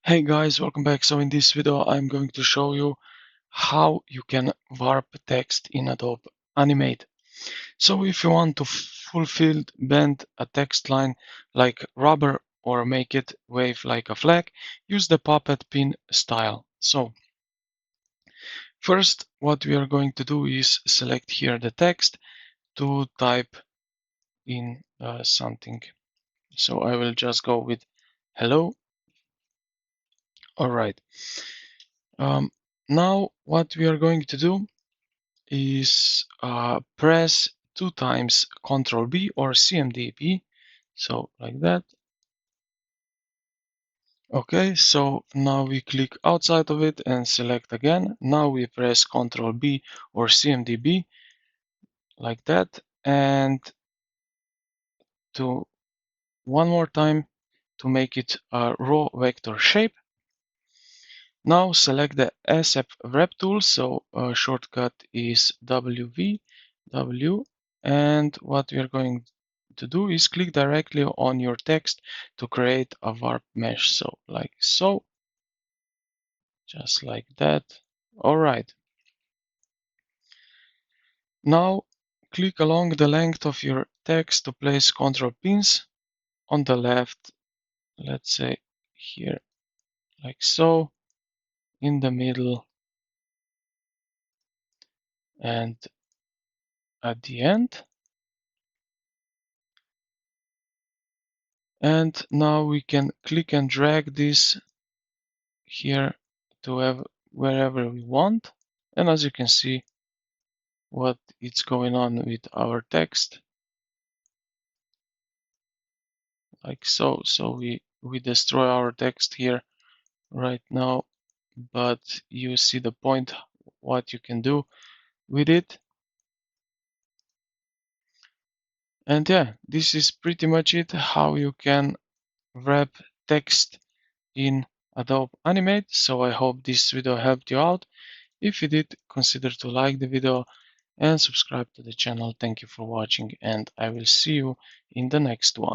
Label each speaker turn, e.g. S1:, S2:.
S1: Hey guys, welcome back. So in this video, I'm going to show you how you can warp text in Adobe Animate. So if you want to fulfill bend a text line like rubber or make it wave like a flag, use the puppet pin style. So first, what we are going to do is select here the text to type in something. So I will just go with hello. All right. Now what we are going to do is press 2 times Ctrl B or CMD-B, so like that. Okay, so now we click outside of it and select again. Now we press Ctrl B or CMD-B like that, and to one more time to make it a raw vector shape. Now select the ASAP wrap tool, so shortcut is W, and what we are going to do is click directly on your text to create a warp mesh, so like so, just like that. All right. Now click along the length of your text to place control pins on the left, let's say here, like so, in the middle, and at the end. And now we can click and drag this here to have wherever we want. And as you can see, what is going on with our text, like so. So we destroy our text here right now, but you see the point, what you can do with it. And yeah, this is pretty much it, how you can wrap text in Adobe Animate. So I hope this video helped you out. If you did, consider to like the video and subscribe to the channel. Thank you for watching, and I will see you in the next one.